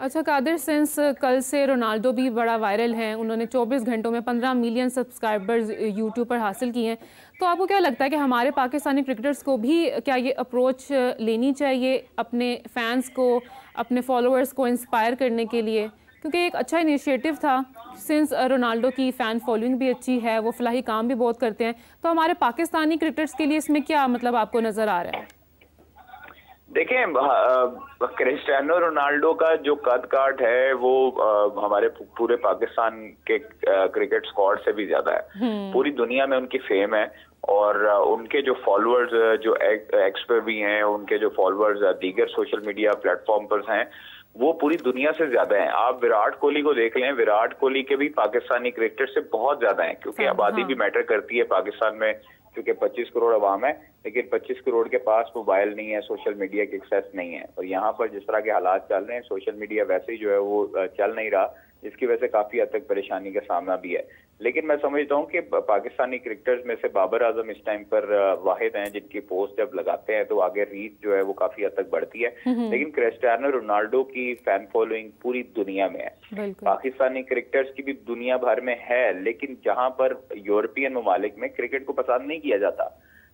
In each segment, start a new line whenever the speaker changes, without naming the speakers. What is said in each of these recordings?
अच्छा कादिर, सिंस कल से रोनाल्डो भी बड़ा वायरल है, उन्होंने 24 घंटों में 15 मिलियन सब्सक्राइबर्स यूट्यूब पर हासिल किए हैं, तो आपको क्या लगता है कि हमारे पाकिस्तानी क्रिकेटर्स को भी क्या ये अप्रोच लेनी चाहिए अपने फैंस को, अपने फॉलोअर्स को इंस्पायर करने के लिए? क्योंकि एक अच्छा इनिशिएटिव था, सिंस रोनाल्डो की फ़ैन फॉलोइंग भी अच्छी है, वो फलाही काम भी बहुत करते हैं, तो हमारे पाकिस्तानी क्रिकेटर्स के लिए इसमें क्या मतलब आपको नज़र आ रहा है?
देखें, क्रिस्टियानो रोनाल्डो का जो कद काठ है वो हमारे पूरे पाकिस्तान के क्रिकेट स्क्वाड से भी ज्यादा है। पूरी दुनिया में उनकी फेम है और उनके जो फॉलोअर्स जो एक्स पे भी हैं, उनके जो फॉलोअर्स दीगर सोशल मीडिया प्लेटफॉर्म पर हैं, वो पूरी दुनिया से ज्यादा हैं। आप विराट कोहली को देख लें, विराट कोहली के भी पाकिस्तानी क्रिकेटर से बहुत ज्यादा हैं, क्योंकि आबादी भी मैटर करती है पाकिस्तान में, क्योंकि 25 करोड़ आवाम है, लेकिन 25 करोड़ के पास मोबाइल नहीं है, सोशल मीडिया की एक्सेस नहीं है। और यहाँ पर जिस तरह के हालात चल रहे हैं, सोशल मीडिया वैसे ही जो है वो चल नहीं रहा, जिसकी वजह से काफी हद तक परेशानी का सामना भी है। लेकिन मैं समझता हूँ कि पाकिस्तानी क्रिकेटर्स में से बाबर आजम इस टाइम पर वाहिद हैं जिनकी पोस्ट जब लगाते हैं तो आगे रीच जो है वो काफी हद तक बढ़ती है। लेकिन क्रिस्टियानो रोनाल्डो की फैन फॉलोइंग पूरी दुनिया में है, पाकिस्तानी क्रिकेटर्स की भी दुनिया भर में है, लेकिन जहां पर यूरोपियन ममालिक में क्रिकेट को पसंद नहीं किया जाता,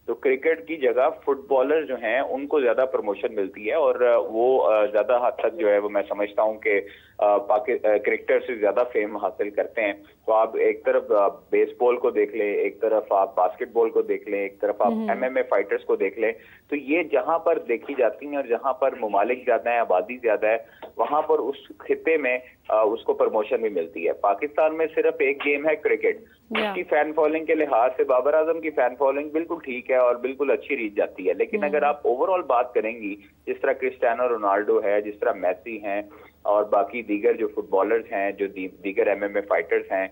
तो क्रिकेट की जगह फुटबॉलर जो हैं उनको ज्यादा प्रमोशन मिलती है और वो ज्यादा हद तक जो है वो मैं समझता हूँ कि क्रिकेटर से ज्यादा फेम हासिल करते हैं। तो आप एक तरफ बेसबॉल को देख लें, एक तरफ आप बास्केटबॉल को देख लें, एक तरफ आप एमएमए फाइटर्स को देख लें, तो ये जहां पर देखी जाती हैं और जहां पर ममालिक ज्यादा है, आबादी ज्यादा है, वहां पर उस खिते में उसको प्रमोशन भी मिलती है। पाकिस्तान में सिर्फ एक गेम है क्रिकेट, उसकी फैन फॉलोइंग के लिहाज से बाबर आजम की फैन फॉलोइंग बिल्कुल ठीक है और बिल्कुल अच्छी रीच जाती है। लेकिन अगर आप ओवरऑल बात करेंगी, जिस तरह क्रिस्टियानो रोनाल्डो है, जिस तरह मेसी हैं और बाकी दीगर जो फुटबॉलर्स हैं, जो दीगर एमएमए फाइटर्स हैं,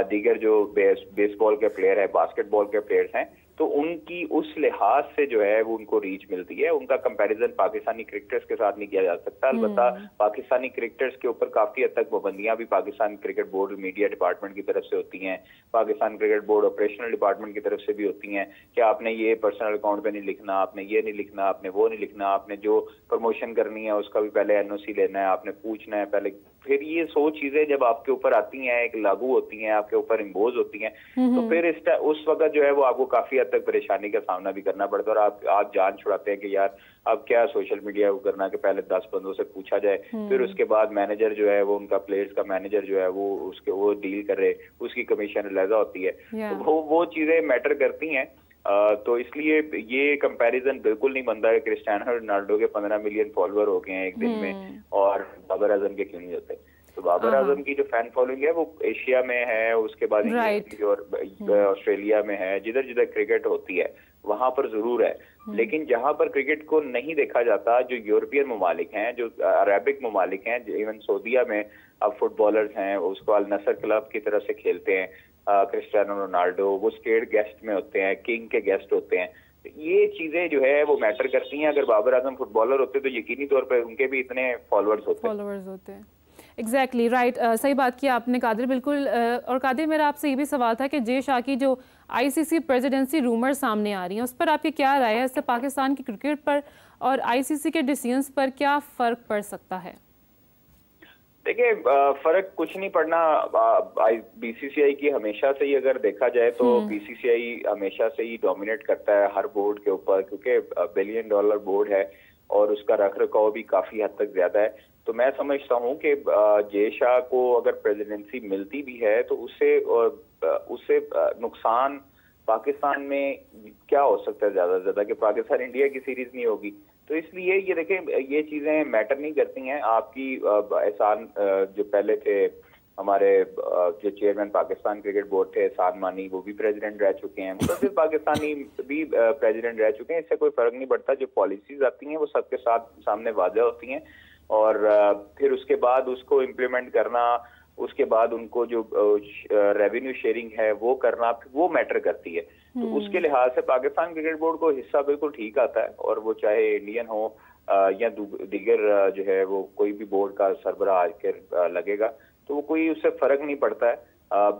दीगर जो बेसबॉल के प्लेयर है, बास्केटबॉल के प्लेयर्स हैं, तो उनकी उस लिहाज से जो है वो उनको रीच मिलती है। उनका कंपैरिजन पाकिस्तानी क्रिकेटर्स के साथ नहीं किया जा सकता। अलबत्ता पाकिस्तानी क्रिकेटर्स के ऊपर काफी हद तक पाबंदियां भी Pakistan cricket board media department की तरफ से होती हैं, Pakistan cricket board operational department की तरफ से भी होती हैं कि आपने ये पर्सनल अकाउंट पे नहीं लिखना, आपने ये नहीं लिखना, आपने वो नहीं लिखना, आपने जो प्रमोशन करनी है उसका भी पहले एनओसी लेना है, आपने पूछना है पहले। फिर ये 100 चीजें जब आपके ऊपर आती हैं, एक लागू होती हैं, आपके ऊपर इम्पोज होती हैं, तो फिर उस वक्त जो है वो आपको काफी हद तक परेशानी का सामना भी करना पड़ता है और आप जान छुड़ाते हैं कि यार अब क्या सोशल मीडिया को करना कि पहले 10 बंदों से पूछा जाए, फिर उसके बाद मैनेजर जो है वो उनका प्लेयर्स का मैनेजर जो है वो डील करे, उसकी कमीशन अलहदा होती है, तो वो चीजें मैटर करती हैं। तो इसलिए ये कंपैरिजन बिल्कुल नहीं बनता है क्रिस्टियानो रोनाल्डो के 15 मिलियन फॉलोअर हो गए हैं एक दिन में और बाबर आजम के क्यों नहीं होते। तो बाबर आजम की जो फैन फॉलोइंग है वो एशिया में है, उसके बाद और ऑस्ट्रेलिया में है, जिधर जिधर क्रिकेट होती है वहां पर जरूर है। लेकिन जहां पर क्रिकेट को नहीं देखा जाता, जो यूरोपियन ममालिक हैं, जो अरेबिक ममालिक हैं, इवन सऊदीया में अब फुटबॉलर्स हैं, उसको अल नसर क्लब की तरफ से खेलते हैं क्रिस्टियानो रोनाल्डो, वो स्टेट गेस्ट में होते हैं, किंग के गेस्ट होते हैं। ये चीजें जो है वो मैटर करती हैं। अगर बाबर आजम फुटबॉलर होते तो यकीनी तौर पर उनके भी इतने फॉलोअर्स होते हैं।
एग्जैक्टली राइट, सही बात की आपने कादिर, बिल्कुल। और कादिर, मेरा आपसे ये भी सवाल था कि जे शाह की जो आईसीसी प्रेसिडेंसी रूमर सामने आ रही हैं, उस पर आपकी क्या राय है? इससे पाकिस्तान की क्रिकेट पर और आईसीसी के डिसीजंस पर क्या फर्क पड़ सकता है?
देखिए, फर्क कुछ नहीं पड़ना। बीसीसीआई की हमेशा से ही अगर देखा जाए तो बीसीसीआई हमेशा से ही डोमिनेट करता है हर बोर्ड के ऊपर, क्योंकि $1 बिलियन बोर्ड है और उसका रख रखाव भी काफी हद तक ज्यादा है। तो मैं समझता हूँ कि जे शाह को अगर प्रेसिडेंसी मिलती भी है तो उससे नुकसान पाकिस्तान में क्या हो सकता है ज्यादा से ज्यादा, कि पाकिस्तान इंडिया की सीरीज नहीं होगी। तो इसलिए ये देखें, ये चीजें मैटर नहीं करती हैं। आपकी एहसान जो पहले थे हमारे जो चेयरमैन पाकिस्तान क्रिकेट बोर्ड थे एहसान मानी, वो भी प्रेसिडेंट रह चुके हैं, मुतअद्दिद पाकिस्तानी भी प्रेसिडेंट रह चुके हैं। इससे कोई फर्क नहीं पड़ता। जो पॉलिसीज आती हैं वो सबके साथ सामने वाज़ेह होती हैं और फिर उसके बाद उसको इम्प्लीमेंट करना, उसके बाद उनको जो रेवेन्यू शेयरिंग है वो करना, वो मैटर करती है। तो उसके लिहाज से पाकिस्तान क्रिकेट बोर्ड को हिस्सा बिल्कुल ठीक आता है, और वो चाहे इंडियन हो या दीगर जो है वो कोई भी बोर्ड का सरबराह आकर लगेगा तो वो कोई उससे फर्क नहीं पड़ता है।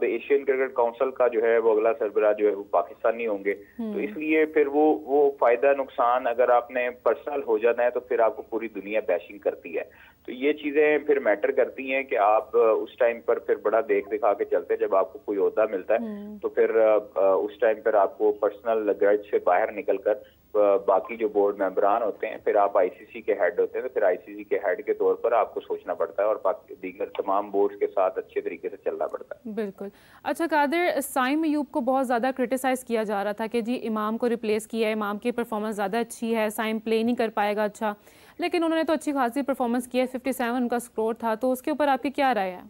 एशियन क्रिकेट काउंसिल का जो है वो अगला सरबराह जो है वो पाकिस्तानी होंगे। तो इसलिए फिर वो फायदा नुकसान अगर आपने पर्सनल हो जाना है तो फिर आपको पूरी दुनिया बैशिंग करती है। तो ये चीजें फिर मैटर करती हैं कि आप उस टाइम पर फिर बड़ा देख दिखा के चलते हैं। जब आपको कोई ओहदा मिलता है तो फिर उस टाइम पर आपको पर्सनल ग्रज से बाहर निकलकर बाकी जो बोर्ड मेंबरान होते हैं, फिर आप आईसीसी के हेड होते हैं, तो फिर आईसीसी के हेड के तौर पर आपको सोचना पड़ता है और दीगर तमाम बोर्ड्स के साथ अच्छे तरीके से चलना पड़ता है।
बिल्कुल। अच्छा कादिर, साइम अयूब को बहुत ज़्यादा क्रिटिसाइज़ किया जा रहा था कि जी इमाम को रिप्लेस किया है, इमाम की परफॉर्मेंस ज़्यादा अच्छी है, साइम प्ले नहीं कर पाएगा अच्छा, लेकिन उन्होंने तो अच्छी खासी परफॉर्मेंस की है, 57 उनका स्कोर था, तो उसके ऊपर आपकी क्या राय है?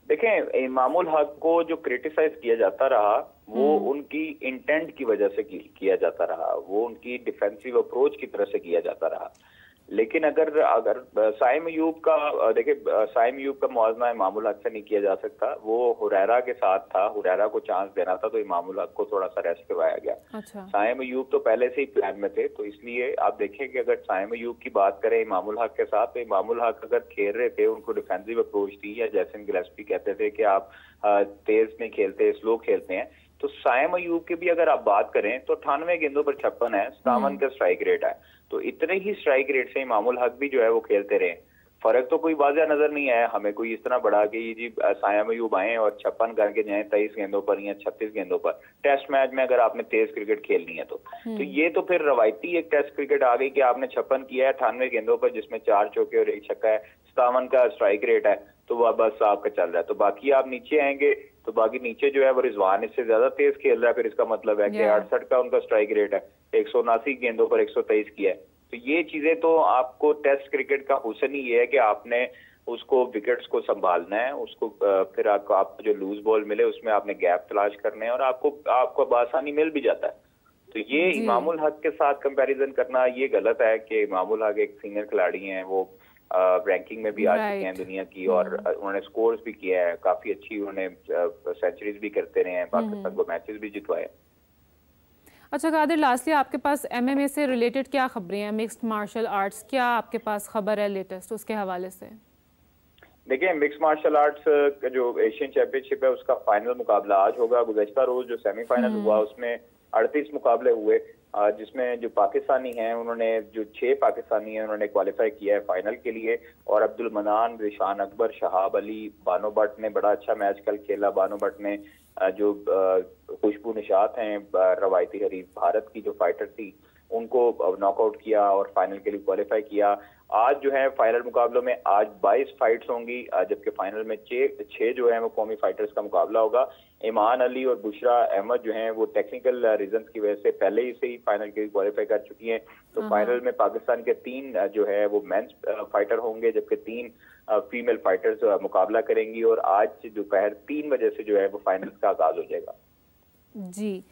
देखें, इमामुल हक को जो क्रिटिसाइज किया जाता रहा वो उनकी इंटेंट की वजह से किया जाता रहा, वो उनकी डिफेंसिव अप्रोच की तरह से किया जाता रहा। लेकिन अगर साइम अयूब का देखिए, साइम अयूब का मुआवजा इमामुल हक से नहीं किया जा सकता। वो हुरैरा के साथ था, हुरैरा को चांस देना था, तो इमामुल हक को थोड़ा सा रेस्ट करवाया गया।
अच्छा।
साइम अयूब तो पहले से ही प्लान में थे, तो इसलिए आप देखें कि अगर साइम अयूब की बात करें इमामुल हक के साथ, तो इमामुल हक अगर खेल रहे थे, उनको डिफेंसिव अप्रोच थी, या जैसन गिलेस्पी कहते थे कि आप तेज नहीं खेलते, स्लो खेलते हैं, तो साइम अयूब की भी अगर आप बात करें तो 98 गेंदों पर 56 है, 57 का स्ट्राइक रेट है। तो इतने ही स्ट्राइक रेट से इमामुल हक भी जो है वो खेलते रहे। फर्क तो कोई वाज़ह नजर नहीं आया हमें कोई इस तरह बड़ा कि जी साइम अयूब आए और 56 करके जाए 23 गेंदों पर या 36 गेंदों पर। टेस्ट मैच में अगर आपने तेज क्रिकेट खेलनी है तो ये तो फिर रवायती एक टेस्ट क्रिकेट आ गई कि आपने 56 किया है 98 गेंदों पर, जिसमें 4 चौके और 1 छक्का है, 57 का स्ट्राइक रेट है, तो वह बस आपका चल रहा है। तो बाकी आप नीचे आएंगे तो बाकी नीचे जो है वो रिजवान इससे ज्यादा तेज खेल रहा है, फिर इसका मतलब है कि 68 का उनका स्ट्राइक रेट है, 179 गेंदों पर 123 किया है। तो ये चीजें तो आपको टेस्ट क्रिकेट का हुस्न ही ये है कि आपने उसको विकेट्स को संभालना है, उसको फिर आपको जो लूज बॉल मिले उसमें आपने गैप तलाश करने हैं और आपको बआसानी मिल भी जाता है। तो ये इमामुल हक के साथ कंपैरिजन करना ये गलत है कि इमामुल हक एक सीनियर खिलाड़ी हैं, वो रैंकिंग में भी आ चुके हैं दुनिया की, और उन्होंने स्कोर्स भी किया है काफी अच्छी, उन्होंने सेंचुरीज भी करते रहे हैं, पाकिस्तान को मैचेस भी जितवाए।
अच्छा कादिर, लास्टली आपके पास एमएमए से रिलेटेड क्या खबरें हैं, मिक्स्ड मार्शल आर्ट्स, क्या आपके पास खबर है लेटेस्ट उसके हवाले से?
देखिए, मिक्स मार्शल आर्ट्स का जो एशियन चैंपियनशिप है उसका फाइनल मुकाबला आज होगा। गुज़श्ता रोज जो सेमीफाइनल हुआ उसमें 38 मुकाबले हुए, जिसमें जो पाकिस्तानी हैं उन्होंने जो 6 पाकिस्तानी हैं उन्होंने क्वालिफाई किया है फाइनल के लिए, और अब्दुल मनान, रिशान अकबर, शहाब अली, बानो भट्ट ने बड़ा अच्छा मैच कल खेला। बानो भट्ट ने जो खुशबू निशात हैं रवायती हरीफ भारत की जो फाइटर थी उनको नॉकआउट किया और फाइनल के लिए क्वालिफाई किया। आज जो है फाइनल मुकाबलों में आज 22 फाइट्स होंगी, जबकि फाइनल में 6 जो है वो कौमी फाइटर्स का मुकाबला होगा। ईमान अली और बुशरा अहमद जो हैं वो टेक्निकल रीजंस की वजह से पहले ही से ही फाइनल के लिए क्वालिफाई कर चुकी हैं। तो फाइनल में पाकिस्तान के 3 जो है वो मेंस फाइटर होंगे, जबकि 3 फीमेल फाइटर्स मुकाबला करेंगी, और आज दोपहर 3 बजे से जो है वो फाइनल का आगाज हो जाएगा।
जी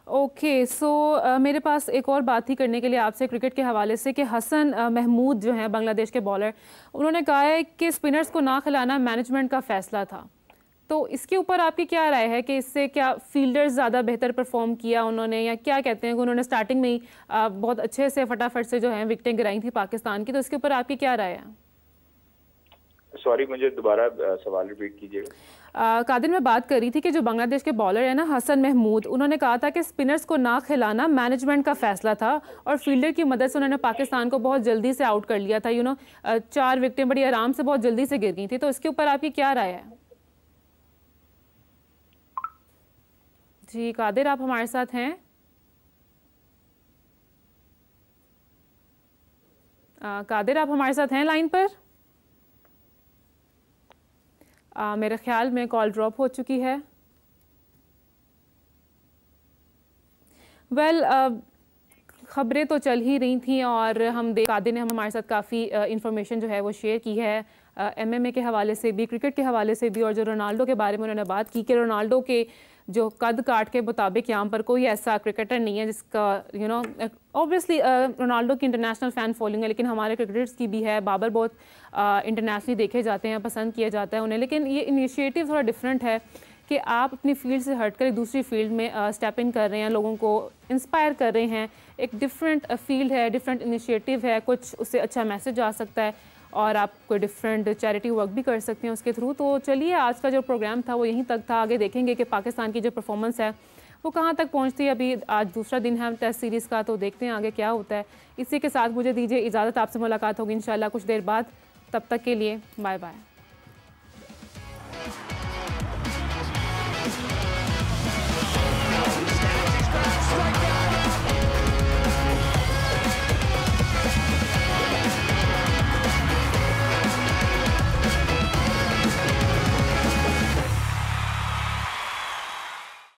ओके, सो मेरे पास एक और बात ही करने के लिए आपसे क्रिकेट के हवाले से कि हसन महमूद जो हैं बांग्लादेश के बॉलर, उन्होंने कहा है कि स्पिनर्स को ना खिलाना मैनेजमेंट का फैसला था। तो इसके ऊपर आपकी क्या राय है कि इससे क्या फील्डर्स ज़्यादा बेहतर परफॉर्म किया उन्होंने, या क्या कहते हैं कि उन्होंने स्टार्टिंग में ही बहुत अच्छे से फटाफट से जो है विकेटें गिराई थी पाकिस्तान की, तो इसके ऊपर आपकी क्या राय है?
सॉरी, मुझे दोबारा सवाल रिपीट कीजिएगा।
कादिर, मैं बात कर रही थी कि जो बांग्लादेश के बॉलर है ना हसन महमूद, उन्होंने कहा था कि स्पिनर्स को ना खिलाना मैनेजमेंट का फैसला था और फील्डर की मदद से उन्होंने पाकिस्तान को बहुत जल्दी से आउट कर लिया था। 4 विकेटें बड़ी आराम से बहुत जल्दी से गिर गई थी, तो इसके ऊपर आपकी क्या राय है? जी कादिर, आप हमारे साथ हैं? कादिर, आप हमारे साथ हैं लाइन पर? मेरे ख्याल में कॉल ड्रॉप हो चुकी है। खबरें तो चल ही रही थी और कादिर ने हमारे साथ काफ़ी इंफॉर्मेशन जो है वो शेयर की है एमएमए के हवाले से भी, क्रिकेट के हवाले से भी, और जो रोनाल्डो के बारे में उन्होंने बात की कि रोनाल्डो के जो कद काट के मुताबिक यहाँ पर कोई ऐसा क्रिकेटर नहीं है जिसका ऑब्वियसली रोनाल्डो की इंटरनेशनल फ़ैन फॉलोइंग है, लेकिन हमारे क्रिकेटर्स की भी है। बाबर बहुत इंटरनेशनली देखे जाते हैं, पसंद किया जाता है उन्हें, लेकिन ये इनिशिएटिव थोड़ा डिफरेंट है कि आप अपनी फील्ड से हटकर एक दूसरी फील्ड में स्टेप इन कर रहे हैं, लोगों को इंस्पायर कर रहे हैं। एक डिफरेंट फील्ड है, डिफरेंट इनिशिएटिव है, कुछ उससे अच्छा मैसेज आ सकता है और आप कोई डिफरेंट चैरिटी वर्क भी कर सकते हैं उसके थ्रू। तो चलिए, आज का जो प्रोग्राम था वो यहीं तक था। आगे देखेंगे कि पाकिस्तान की जो परफॉर्मेंस है वो कहाँ तक पहुँचती है। अभी आज दूसरा दिन है टेस्ट सीरीज़ का, तो देखते हैं आगे क्या होता है। इसी के साथ मुझे दीजिए इजाज़त, आपसे मुलाकात होगी इंशाल्लाह कुछ देर बाद। तब तक के लिए बाय बाय।